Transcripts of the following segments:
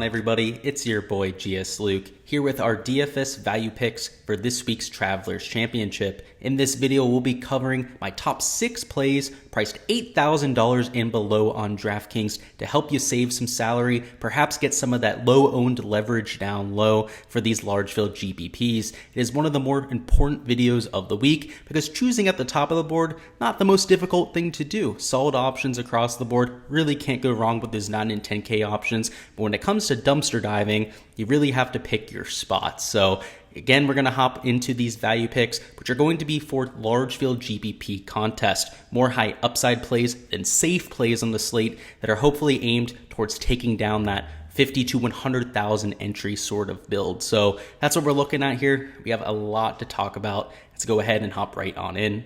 on, everybody? It's your boy GS Luke here with our DFS value picks for this week's Travelers Championship. In this video, we'll be covering my top 6 plays priced $8,000 and below on Draftkings to help you save some salary, perhaps get some of that low-owned leverage down low for these large field GPPs. It is one of the more important videos of the week because choosing at the top of the board, not the most difficult thing to do. Solid options across the board, really can't go wrong with those 9 and 10K options, but when it comes to dumpster diving, you really have to pick your spots. So again, we're going to hop into these value picks, which are going to be for large field GPP contest, more high upside plays than safe plays on the slate that are hopefully aimed towards taking down that 50 to 100,000 entry sort of build. So that's what we're looking at here. We have a lot to talk about. Let's go ahead and hop right on in.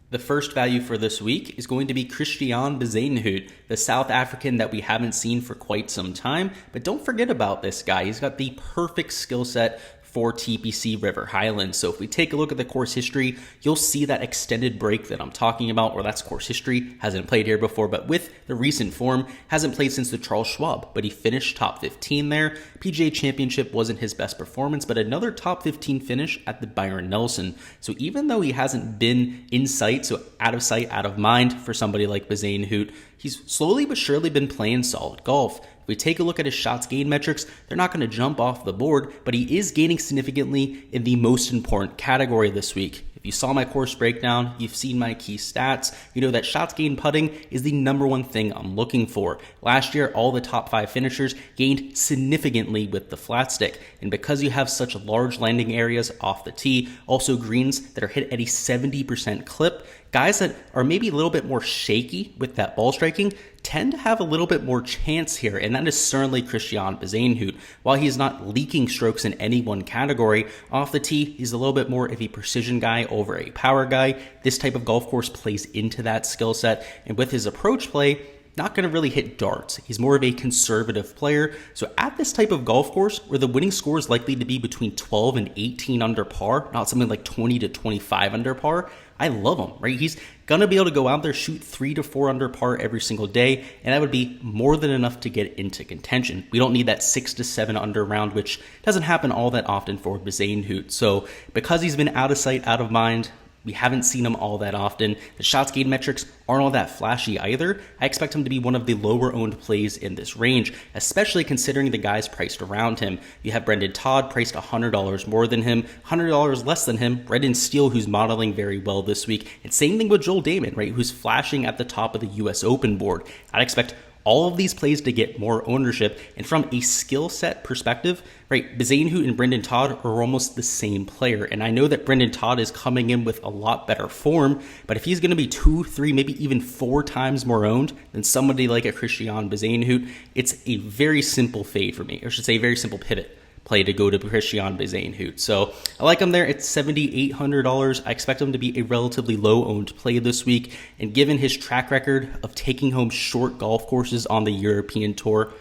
The first value for this week is going to be Christiaan Bezuidenhout, the South African that we haven't seen for quite some time. But don't forget about this guy. He's got the perfect skill set for TPC River Highlands. So if we take a look at the course history, you'll see that extended break that I'm talking about, or that's course history. Hasn't played here before, but with the recent form, hasn't played since the Charles Schwab, but he finished top 15 there. PGA Championship wasn't his best performance, but another top 15 finish at the Byron Nelson. So even though he hasn't been in sight, so out of sight, out of mind for somebody like Bezuidenhout, he's slowly but surely been playing solid golf. If we take a look at his shots gained metrics, they're not going to jump off the board, but he is gaining significantly in the most important category this week. If you saw my course breakdown, you've seen my key stats, you know that shots gained putting is the #1 thing I'm looking for. Last year, all the top 5 finishers gained significantly with the flat stick. And because you have such large landing areas off the tee, also greens that are hit at a 70% clip, guys that are maybe a little bit more shaky with that ball striking tend to have a little bit more chance here, and that is certainly Christiaan Bezuidenhout. While he's not leaking strokes in any one category, off the tee, he's a little bit more of a precision guy over a power guy. This type of golf course plays into that skill set, and with his approach play, not going to really hit darts. He's more of a conservative player. So at this type of golf course, where the winning score is likely to be between 12 and 18 under par, not something like 20 to 25 under par, I love him, right? He's going to be able to go out there, shoot 3 to 4 under par every single day, and that would be more than enough to get into contention. We don't need that 6 to 7 under round, which doesn't happen all that often for Bezuidenhout. So because he's been out of sight, out of mind, we haven't seen him all that often. The shots gained metrics aren't all that flashy either. I expect him to be one of the lower owned plays in this range, especially considering the guys priced around him. You have Brendan Todd priced $100 more than him, $100 less than him, Brendan Steele, who's modeling very well this week, and same thing with Joel Dahmen, right, who's flashing at the top of the US Open board. I'd expect all of these plays to get more ownership, and from a skill set perspective, right, Bezuidenhout and Brendan Todd are almost the same player, and I know that Brendan Todd is coming in with a lot better form, but if he's going to be 2, 3, maybe even 4 times more owned than somebody like a Christiaan Bezuidenhout, it's a very simple fade for me, or I should say a very simple pivot play to go to Christiaan Bezuidenhout. So I like him there at $7,800. I expect him to be a relatively low-owned play this week, and given his track record of taking home short golf courses on the European Tour,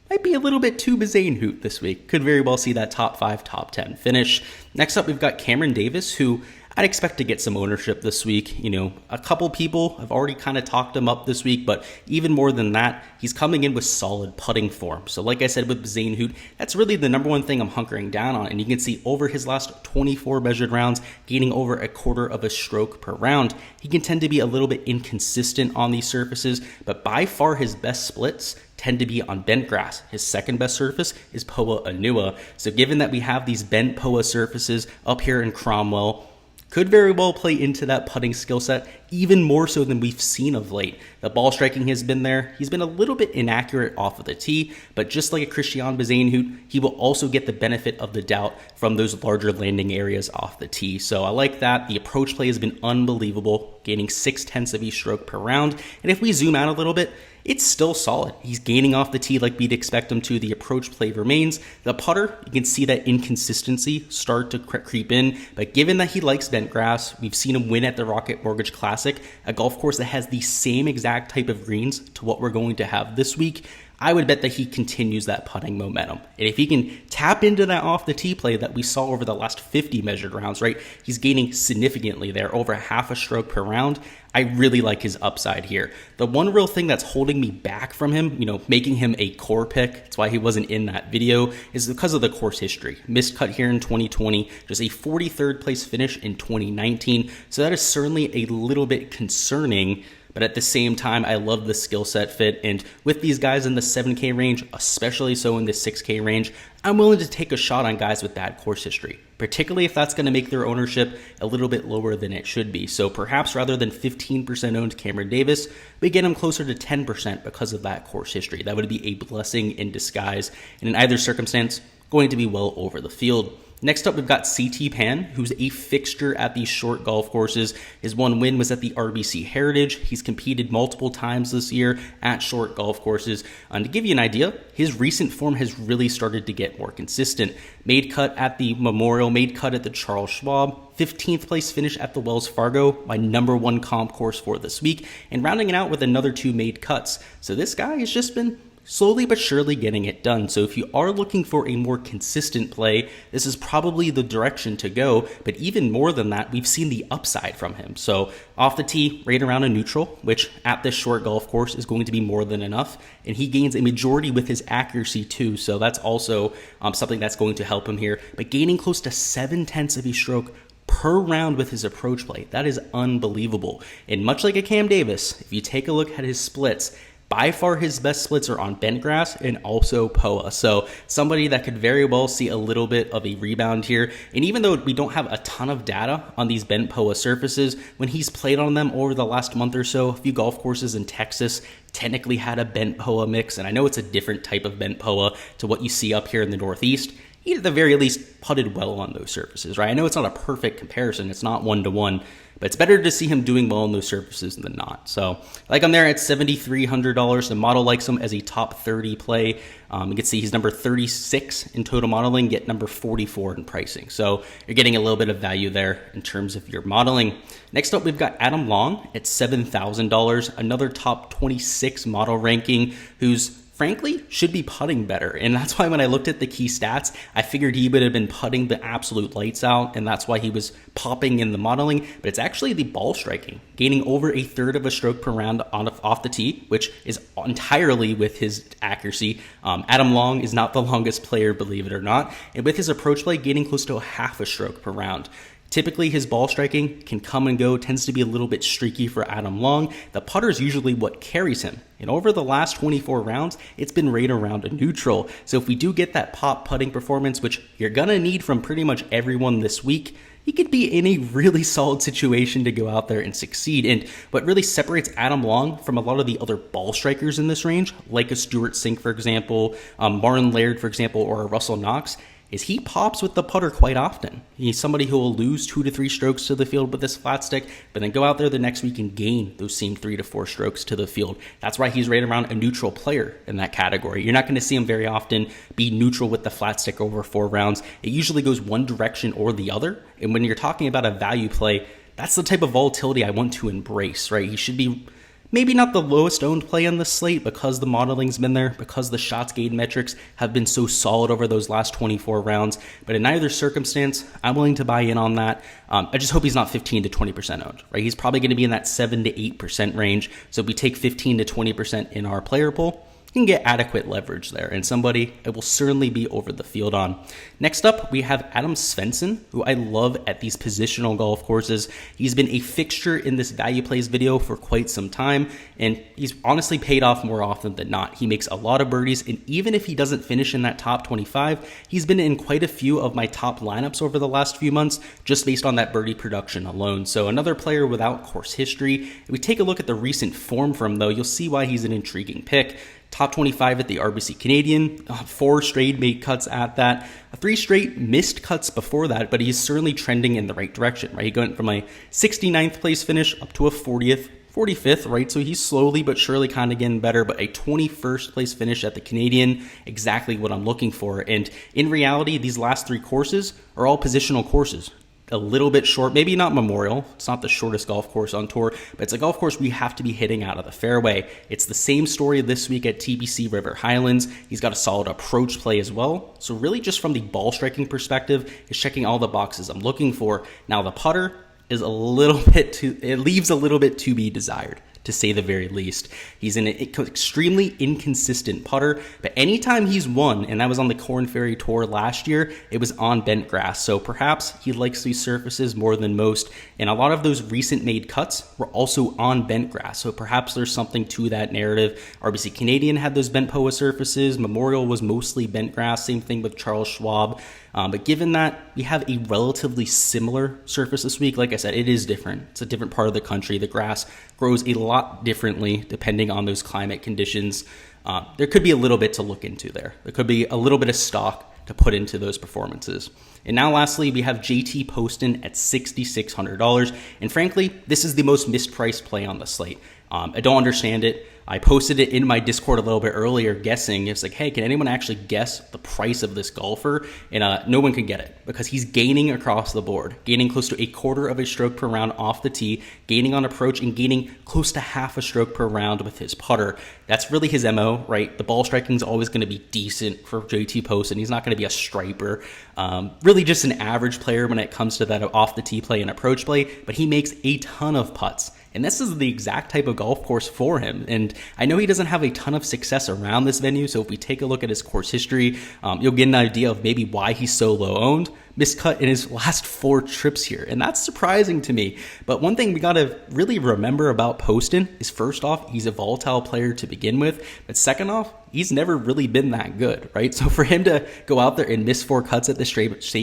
might be a little bit too Bezuidenhout this week. Could very well see that top 5, top 10 finish. Next up, we've got Cameron Davis, who I'd expect to get some ownership this week. You know, a couple people have already kind of talked him up this week, but even more than that, he's coming in with solid putting form. So like I said with Bezuidenhout, that's really the #1 thing I'm hunkering down on. And you can see over his last 24 measured rounds, gaining over a quarter of a stroke per round. He can tend to be a little bit inconsistent on these surfaces, but by far his best splits tend to be on bent grass. His second best surface is Poa Anua. So given that we have these bent Poa surfaces up here in Cromwell, could very well play into that putting skill set, even more so than we've seen of late. The ball striking has been there. He's been a little bit inaccurate off of the tee, but just like a Christiaan Bezuidenhout, he will also get the benefit of the doubt from those larger landing areas off the tee. So I like that. The approach play has been unbelievable, gaining 0.6 of each stroke per round. And if we zoom out a little bit, it's still solid. He's gaining off the tee like we'd expect him to. The approach play remains. The putter, you can see that inconsistency start to creep in, but given that he likes bent grass, we've seen him win at the Rocket Mortgage Classic, a golf course that has the same exact type of greens to what we're going to have this week. I would bet that he continues that putting momentum. And if he can tap into that off the tee play that we saw over the last 50 measured rounds, right? He's gaining significantly there, over half a stroke per round. I really like his upside here. The one real thing that's holding me back from him, making him a core pick, that's why he wasn't in that video, is because of the course history. Missed cut here in 2020, just a 43rd place finish in 2019. So that is certainly a little bit concerning. But at the same time, I love the skill set fit. And with these guys in the 7K range, especially so in the 6K range, I'm willing to take a shot on guys with bad course history, particularly if that's going to make their ownership a little bit lower than it should be. So perhaps rather than 15% owned Cameron Davis, we get him closer to 10% because of that course history. That would be a blessing in disguise. And in either circumstance, going to be well over the field. Next up, we've got CT Pan, who's a fixture at these short golf courses. His one win was at the RBC Heritage. He's competed multiple times this year at short golf courses. And to give you an idea, his recent form has really started to get more consistent. Made cut at the Memorial, made cut at the Charles Schwab, 15th place finish at the Wells Fargo, my #1 comp course for this week, and rounding it out with another 2 made cuts. So this guy has just been slowly but surely getting it done. So if you are looking for a more consistent play, this is probably the direction to go. But even more than that, we've seen the upside from him. So off the tee, right around a neutral, which at this short golf course is going to be more than enough. And he gains a majority with his accuracy too. So that's also something that's going to help him here. But gaining close to 7/10 of a stroke per round with his approach play, that is unbelievable. And much like a Cam Davis, if you take a look at his splits, by far his best splits are on bent grass and also POA. So somebody that could very well see a little bit of a rebound here. And even though we don't have a ton of data on these bent POA surfaces, when he's played on them over the last month or so, a few golf courses in Texas technically had a bent POA mix. And I know it's a different type of bent POA to what you see up here in the Northeast. He at the very least putted well on those surfaces, right? I know it's not a perfect comparison. It's not 1-to-1. But it's better to see him doing well on those surfaces than not. So I like him there at $7,300. The model likes him as a top 30 play. You can see he's number 36 in total modeling, get number 44 in pricing. So you're getting a little bit of value there in terms of your modeling. Next up, we've got Adam Long at $7,000, another top 26 model ranking, who's frankly should be putting better. And that's why when I looked at the key stats, I figured he would have been putting the absolute lights out, and that's why he was popping in the modeling. But it's actually the ball striking, gaining over 1/3 of a stroke per round off the tee, which is entirely with his accuracy. Adam Long is not the longest player, believe it or not, and with his approach play, gaining close to 1/2 a stroke per round. Typically, his ball striking can come and go, tends to be a little bit streaky for Adam Long. The putter is usually what carries him. And over the last 24 rounds, it's been right around a neutral. So if we do get that pop putting performance, which you're going to need from pretty much everyone this week, he could be in a really solid situation to go out there and succeed. And what really separates Adam Long from a lot of the other ball strikers in this range, like a Stuart Sink, for example, Martin Laird, for example, or a Russell Knox, is he pops with the putter quite often. He's somebody who will lose 2 to 3 strokes to the field with this flat stick, but then go out there the next week and gain those same 3 to 4 strokes to the field. That's why he's right around a neutral player in that category. You're not going to see him very often be neutral with the flat stick over 4 rounds. It usually goes one direction or the other. And when you're talking about a value play, that's the type of volatility I want to embrace, right? He should be maybe not the lowest owned play on the slate because the modeling's been there, because the shots gained metrics have been so solid over those last 24 rounds. But in either circumstance, I'm willing to buy in on that. I just hope he's not 15 to 20% owned, right? He's probably going to be in that 7 to 8% range. So if we take 15 to 20% in our player pool, you can get adequate leverage there, and somebody I will certainly be over the field on. Next up, we have Adam Svensson, who I love at these positional golf courses. He's been a fixture in this value plays video for quite some time, and he's honestly paid off more often than not. He makes a lot of birdies, and even if he doesn't finish in that top 25, he's been in quite a few of my top lineups over the last few months, just based on that birdie production alone. So another player without course history. If we take a look at the recent form from him, though, you'll see why he's an intriguing pick. Top 25 at the RBC Canadian, 4 straight made cuts at that, 3 straight missed cuts before that, but he's certainly trending in the right direction, right? He went from a 69th place finish up to a 40th, 45th, right? So he's slowly but surely kind of getting better, but a 21st place finish at the Canadian, exactly what I'm looking for. And in reality, these last 3 courses are all positional courses. A little bit short, maybe not Memorial. It's not the shortest golf course on tour, but it's a golf course we have to be hitting out of the fairway. It's the same story this week at TPC River Highlands. He's got a solid approach play as well. So really just from the ball striking perspective, is checking all the boxes I'm looking for. Now the putter, is it leaves a little bit to be desired, to say the very least. He's an extremely inconsistent putter, but anytime he's won, and that was on the Corn Ferry Tour last year, it was on bent grass. So perhaps he likes these surfaces more than most, and a lot of those recent made cuts were also on bent grass. So perhaps there's something to that narrative. RBC Canadian had those bent POA surfaces. Memorial was mostly bent grass. Same thing with Charles Schwab. But given that we have a relatively similar surface this week, like I said, it is different. It's a different part of the country. The grass grows a lot differently depending on those climate conditions. There could be a little bit to look into there. There could be a little bit of stock to put into those performances. And now lastly, we have JT Poston at $6,600. And frankly, this is the most mispriced play on the slate. I don't understand it. I posted it in my Discord a little bit earlier guessing. It's like, hey, can anyone actually guess the price of this golfer? And no one can get it because he's gaining across the board, gaining close to 1/4 of a stroke per round off the tee, gaining on approach, and gaining close to half a stroke per round with his putter. That's really his MO, right? The ball striking is always going to be decent for JT Poston. He's not going to be a striper. Really just an average player when it comes to that off the tee play and approach play, but he makes a ton of putts. And this is the exact type of golf course for him. And I know he doesn't have a ton of success around this venue, so if we take a look at his course history, you'll get an idea of maybe why he's so low owned. Miscut in his last 4 trips here, and that's surprising to me. But one thing we got to really remember about Poston is, first off, he's a volatile player to begin with, but second off, he's never really been that good, right? So for him to go out there and miss 4 cuts at the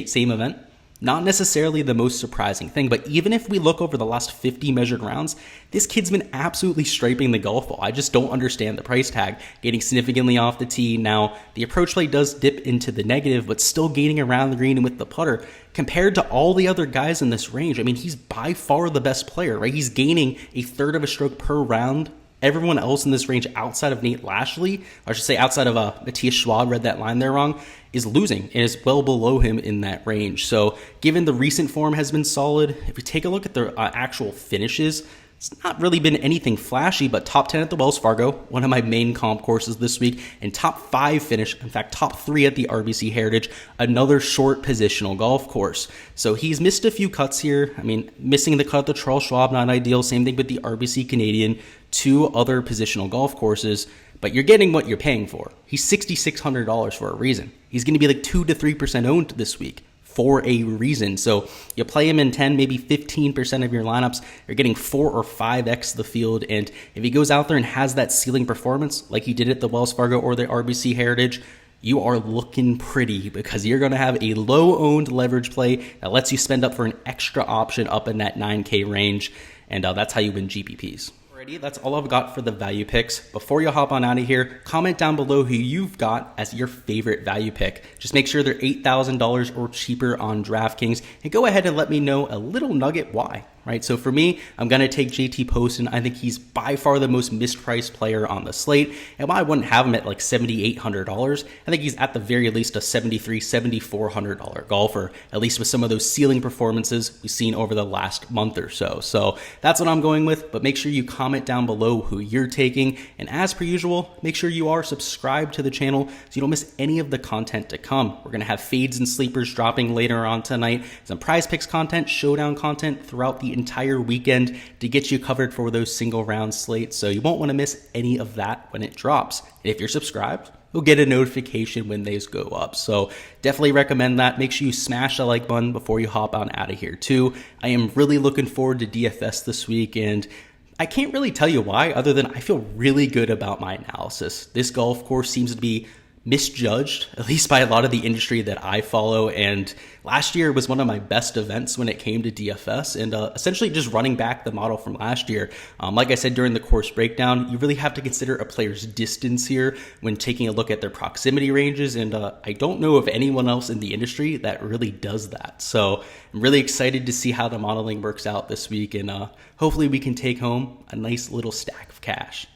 same event, not necessarily the most surprising thing, but even if we look over the last 50 measured rounds, this kid's been absolutely striping the golf ball. I just don't understand the price tag, getting significantly off the tee. Now, the approach play does dip into the negative, but still gaining around the green and with the putter. Compared to all the other guys in this range, I mean, he's by far the best player, right? He's gaining 1/3 of a stroke per round. Everyone else in this range outside of Nate Lashley, or I should say outside of Matthias Schwab, read that line there wrong, is losing and is well below him in that range. So given the recent form has been solid, if we take a look at the actual finishes, it's not really been anything flashy, but top 10 at the Wells Fargo, one of my main comp courses this week, and top 5 finish, in fact, top 3 at the RBC Heritage, another short positional golf course. So he's missed a few cuts here. I mean, missing the cut at the Charles Schwab, not ideal. Same thing with the RBC Canadian, 2 other positional golf courses, but you're getting what you're paying for. He's $6,600 for a reason. He's going to be like 2 to 3% owned this week for a reason. So you play him in 10, maybe 15% of your lineups, you're getting 4 or 5x the field. And if he goes out there and has that ceiling performance like he did at the Wells Fargo or the RBC Heritage, you are looking pretty because you're going to have a low-owned leverage play that lets you spend up for an extra option up in that 9K range. And that's how you win GPPs. Alrighty, that's all I've got for the value picks. Before you hop on out of here, comment down below who you've got as your favorite value pick. Just make sure they're $8,000 or cheaper on DraftKings, and go ahead and let me know a little nugget why. Right, so for me, I'm going to take JT Poston. I think he's by far the most mispriced player on the slate. And while I wouldn't have him at like $7,800, I think he's at the very least a $7,300, $7,400 golfer, at least with some of those ceiling performances we've seen over the last month or so. So that's what I'm going with, but make sure you comment down below who you're taking. And as per usual, make sure you are subscribed to the channel so you don't miss any of the content to come. We're going to have fades and sleepers dropping later on tonight, some prize picks content, showdown content throughout the entire weekend to get you covered for those single round slates, so you won't want to miss any of that when it drops. And if you're subscribed, you'll get a notification when these go up. So definitely recommend that. Make sure you smash the like button before you hop on out of here too. I am really looking forward to DFS this week, and I can't really tell you why other than I feel really good about my analysis. This golf course seems to be misjudged, at least by a lot of the industry that I follow. And last year was one of my best events when it came to DFS, and essentially just running back the model from last year. Like I said during the course breakdown, you really have to consider a player's distance here when taking a look at their proximity ranges, and I don't know of anyone else in the industry that really does that. So I'm really excited to see how the modeling works out this week, and hopefully we can take home a nice little stack of cash.